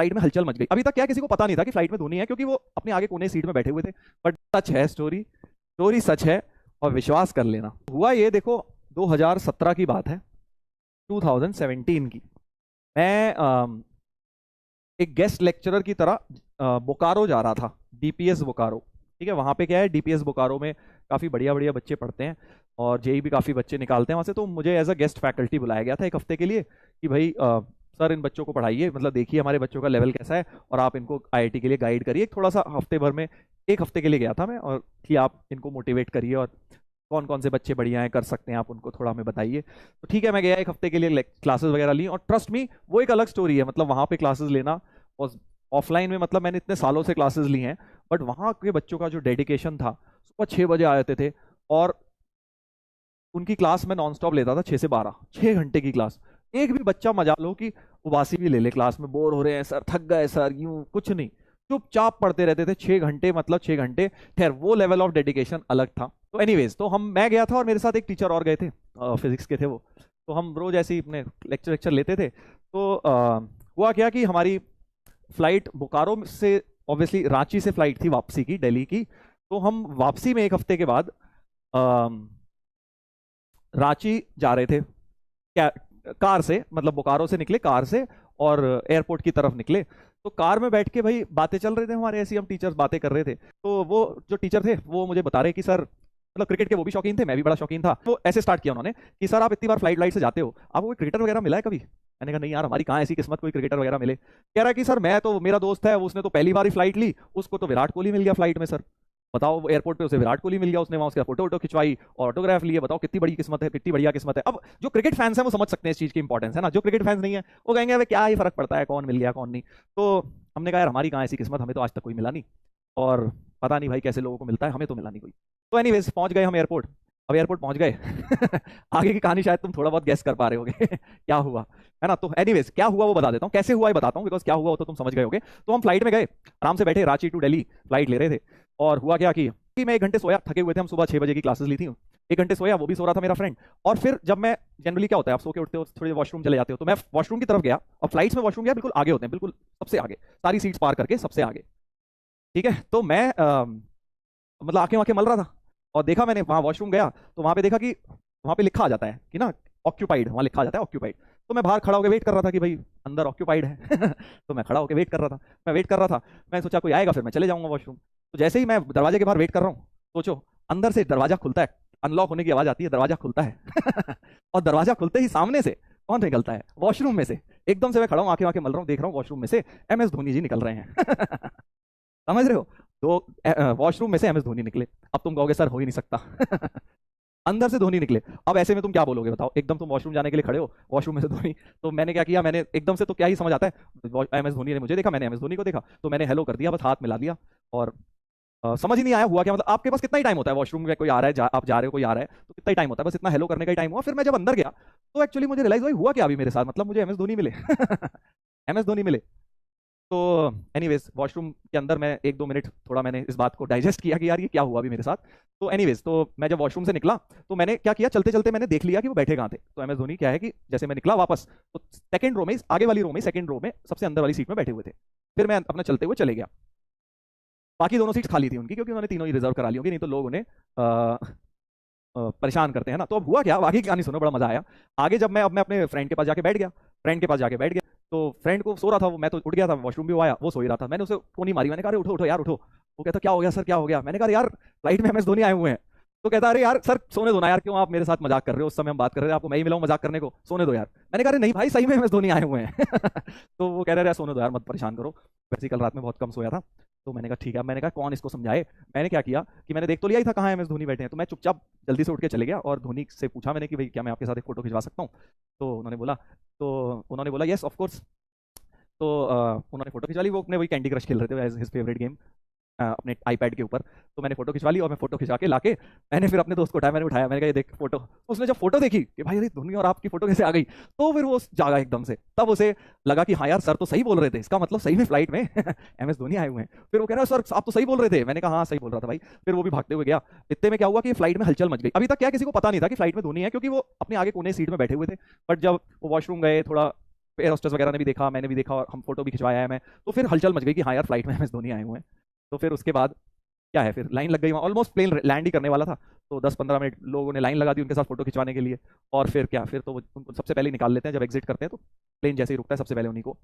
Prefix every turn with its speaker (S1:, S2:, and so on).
S1: Flight में हलचल much गई। अभी तक क्या किसी को पता नहीं था कि फ्लाइट में धोनी है, क्योंकि वो अपने आगे कोने सीट में बैठे हुए थे। बट सच है स्टोरी, स्टोरी सच है और विश्वास कर लेना। हुआ ये, देखो 2017 की बात है, 2017 की। मैं एक गेस्ट लेक्चरर की तरह बोकारो जा रहा था, डीपीएस बोकारो। ठीक है, वहाँ पे क्या है, डीपीएस बोकारो में काफ़ी बढ़िया बढ़िया बच्चे पढ़ते हैं और जेई भी काफ़ी बच्चे निकालते हैं वहाँ से। तो मुझे एज अ गेस्ट फैकल्टी बुलाया गया था एक हफ्ते के लिए कि भाई सर इन बच्चों को पढ़ाइए, मतलब देखिए हमारे बच्चों का लेवल कैसा है और आप इनको आईआईटी के लिए गाइड करिए थोड़ा सा। हफ्ते भर में एक हफ्ते के लिए गया था मैं, और कि आप इनको मोटिवेट करिए और कौन कौन से बच्चे बढ़िया हैं, कर सकते हैं आप, उनको थोड़ा हमें बताइए। तो ठीक है, मैं गया एक हफ्ते के लिए, क्लासेस वगैरह ली, और ट्रस्ट मी वो एक अलग स्टोरी है। मतलब वहाँ पे क्लासेस लेना और ऑफलाइन में, मतलब मैंने इतने सालों से क्लासेस ली हैं, बट वहाँ के बच्चों का जो डेडिकेशन था, सुबह 6 बजे आ जाते थे और उनकी क्लास में नॉन स्टॉप लेता था 6 से 12, 6 घंटे की क्लास। एक भी बच्चा मजा लो कि उबासी भी ले ले, क्लास में बोर हो रहे हैं सर, थक गए सर, यूं कुछ नहीं, चुपचाप पढ़ते रहते थे 6 घंटे, मतलब 6 घंटे। खैर वो लेवल ऑफ डेडिकेशन अलग था। तो एनीवेज, तो मैं गया था और मेरे साथ एक टीचर और गए थे, फिजिक्स के थे वो। तो हम रोज ऐसे ही अपने लेक्चर लेते थे। तो हुआ क्या कि हमारी फ्लाइट बोकारो से, ऑब्वियसली रांची से फ्लाइट थी वापसी की, दिल्ली की। तो हम वापसी में एक हफ्ते के बाद रांची जा रहे थे, क्या, कार से, मतलब बोकारो से निकले कार से और एयरपोर्ट की तरफ निकले। तो कार में बैठ के भाई बातें चल रहे थे हमारे, ऐसी हम टीचर्स बातें कर रहे थे। तो वो जो टीचर थे वो मुझे बता रहे कि सर, मतलब क्रिकेट के वो भी शौकीन थे, मैं भी बड़ा शौकीन था। वो ऐसे स्टार्ट किया उन्होंने कि सर आप इतनी बार फ्लाइट से जाते हो, आपको कोई क्रिकेटर वगैरह मिला है कभी? मैंने कहा नहीं यार, हमारी कहाँ ऐसी किस्मत कोई क्रिकेटर वगैरह मिले। कह रहा है कि सर मैं तो, मेरा दोस्त है उसने तो पहली बार ही फ्लाइट ली, उसको तो विराट कोहली मिल गया फ्लाइट में सर। बताओ, एयरपोर्ट पे उसे विराट कोहली मिल गया, उसने वहां उसका फोटो वोटो खिंचवाई और ऑटोग्राफ लिए। बताओ कितनी बड़ी किस्मत है, कितनी बढ़िया किस्मत है। अब जो क्रिकेट फैंस हैं वो समझ सकते हैं इस चीज की इंपॉर्टेंस, है ना। जो क्रिकेट फैंस नहीं है वो कहेंगे अबे क्या ही फर्क पड़ता है, कौन मिल गया कौन नहीं। तो हमने कहा यार हमारी कहाँ ऐसी किस्मत, हमें तो आज तक कोई मिला नहीं, और पता नहीं भाई कैसे लोगों को मिलता है, हमें तो मिला नहीं कोई। तो एनीवेज पहुंच गए हम एयरपोर्ट। अब एयरपोर्ट पहुंच गए आगे की कहानी शायद तुम थोड़ा बहुत गेस कर पा रहे होगे क्या हुआ, है ना। तो एनीवेज क्या हुआ वो बता देता हूँ, कैसे हुआ ये बताता हूँ, बिकॉज क्या हुआ वो तो तुम समझ गए होगे। तो हम फ्लाइट में गए, आराम से बैठे, रांची टू दिल्ली फ्लाइट ले रहे थे। और हुआ क्या कि मैं 1 घंटे सोया, थके हुए थे हम, सुबह 6 बजे की क्लासेस ली थी। 1 घंटे सोया, वो भी सो रहा था मेरा फ्रेंड। और फिर जब मैं, जनरली क्या होता है, आप सो के उठते हो थोड़ी वॉशरूम चले जाते हो, तो मैं वॉशरूम की तरफ गया। और फ्लाइट्स में वॉशरूम गया बिल्कुल आगे होते हैं, बिल्कुल सबसे आगे, सारी सीट्स पार करके सबसे आगे। ठीक है, तो मैं मतलब आंखें वाँखें मल रहा था और देखा मैंने, वहाँ वॉशरूम गया तो वहाँ पे देखा कि वहाँ पे लिखा आ जाता है कि ना ऑक्यूपाइड, वहाँ लिखा आ जाता है ऑक्यूपाइड। तो मैं बाहर खड़ा होकर वेट कर रहा था कि भाई अंदर ऑक्यूपाइड है तो मैं खड़ा होकर वेट कर रहा था, मैं वेट कर रहा था। मैं सोचा कोई आएगा फिर मैं चले जाऊंगा वॉशरूम। तो जैसे ही मैं दरवाजे के बाहर वेट कर रहा हूँ, सोचो अंदर से दरवाजा खुलता है, अनलॉक होने की आवाज आती है, दरवाजा खुलता है और दरवाजा खुलते ही सामने से कौन निकलता है, वॉशरूम में से। एकदम से मैं खड़ा हूँ, आंखें आंखें मल रहा हूँ, देख रहा हूँ वॉशरूम में से एमएस धोनी जी निकल रहे हैं समझ रहे हो। तो वॉशरूम में से एमएस धोनी निकले। अब तुम कहोगे सर हो ही नहीं सकता अंदर से धोनी निकले। अब ऐसे में तुम क्या बोलोगे बताओ, एकदम तुम वॉशरूम जाने के लिए खड़े हो, वॉशरूम में से धोनी। तो मैंने क्या किया, मैंने एकदम से, तो क्या ही समझ आता है, एमएस धोनी ने मुझे देखा, मैंने एमएस धोनी को देखा, तो मैंने हेलो कर दिया, बस हाथ मिला दिया। और समझ ही नहीं आया हुआ क्या। मतलब आपके पास कितना ही टाइम होता है, वॉशरूम में कोई आ रहा है, आप जा रहे हो, कोई आ रहा है, तो कितना ही टाइम होता है, बस इतना हेलो करने का ही टाइम हुआ। फिर मैं जब अंदर गया तो एक्चुअली मुझे रियलाइज हुआ क्या अभी मेरे साथ, मतलब मुझे एमएस धोनी मिले एमएस धोनी मिले। तो एनीवेज वॉशरूम के अंदर मैं 1-2 मिनट थोड़ा मैंने इस बात को डाइजेस्ट किया कि यार ये क्या हुआ अभी मेरे साथ। तो एनीवेज, तो मैं जब वॉशरूम से निकला तो मैंने क्या किया, चलते चलते मैंने देख लिया कि वो बैठे कहाँ थे। तो एमएस धोनी क्या है कि जैसे मैं निकला वापस, तो सेकंड रो में, आगे वाली रो में, सेकंड रो में सबसे अंदर वाली सीट में बैठे हुए थे। फिर मैं अपना चलते हुए चले गया। बाकी दोनों सीट्स खाली थी उनकी, क्योंकि उन्होंने तीनों ही रिजर्व करा ली होगी, नहीं तो लोग उन्हें परेशान करते हैं ना। तो अब हुआ क्या, आगे की कहानी सुनो, बड़ा मजा आया। आगे जब मैं, अब मैं अपने फ्रेंड के पास जाके बैठ गया, फ्रेंड के पास जाके बैठ गया। तो फ्रेंड को सो रहा था वो, मैं तो उठ गया था, वॉशरूम भी वो आया, वो सो ही रहा था। मैंने उसे कोनी मारी, मैंने कहा अरे उठो उठो यार उठो। वो कहता क्या हो गया सर, क्या हो गया? मैंने कहा यार फ्लाइट में एमएस धोनी आए हुए हैं। तो कहता अरे यार सर सोने दो ना यार, क्यों आप मेरे साथ मजाक कर रहे हो, उस समय हम बात कर रहे थे, आपको मैं ही मिला हूं मजाक करने को, सोने दो यार। मैंने कहा अरे नहीं भाई सही में एमएस धोनी आए हुए हैं तो वो कह रहे यार सोने दो यार, मत परेशान करो, वैसे ही कल रात में बहुत कम सोया था। तो मैंने कहा ठीक है। मैंने कहा कौन इसको समझाए। मैंने क्या किया कि मैंने देख तो लिया ही था कहाँ एमएस धोनी बैठे हैं, तो मैं चुपचाप जल्दी से उठ के चले गया और धोनी से पूछा मैंने कि भाई क्या मैं आपके साथ एक फोटो खिंचवा सकता हूँ। तो उन्होंने बोला यस ऑफ कोर्स। तो उन्होंने फोटो खिंचवा ली, वो अपने वही कैंडी क्रश खेल रहे थे एज हिज फेवरेट गेम अपने आईपैड के ऊपर। तो मैंने फोटो खिंचवा ली और मैं फोटो खिंचा के लाके मैंने फिर अपने दोस्त को उठाया, मैंने उठाया, मैंने कहा ये देख फोटो। उसने जब फोटो देखी कि भाई अरे धोनी और आपकी फोटो कैसे आ गई, तो फिर वो जागा एकदम से। तब उसे लगा कि हाँ यार सर तो सही बोल रहे थे, इसका मतलब सही में फ्लाइट में एमएस धोनी आए हुए हैं। फिर वो कह रहा है सर आप तो सही बोल रहे थे। मैंने कहा हाँ सही बोल रहा था भाई। फिर वो भी भागते हुए गया। इतने में क्या हुआ कि फ्लाइट में हलचल मच गई। अभी तक क्या किसी को पता नहीं था कि फ्लाइट में धोनी है, क्योंकि वो अपने आगे कोने सीट में बैठे हुए थे। बट जब वो वॉशरूम गए, थोड़ा एयर होस्टेस वगैरह ने भी देखा, मैंने भी देखा, और हम फोटो भी खिंचवाया है मैं। तो फिर हलचल मच गई कि हाँ यार फ्लाइट में MS धोनी आए हुए हैं। तो फिर उसके बाद क्या है, फिर लाइन लग गई वहाँ, ऑलमोस्ट प्लेन लैंड ही करने वाला था। तो 10-15 मिनट लोगों ने लाइन लगा दी उनके साथ फोटो खिंचवाने के लिए। और फिर क्या, फिर तो उनको सबसे पहले ही निकाल लेते हैं जब एग्जिट करते हैं, तो प्लेन जैसे ही रुकता है सबसे पहले उन्हीं को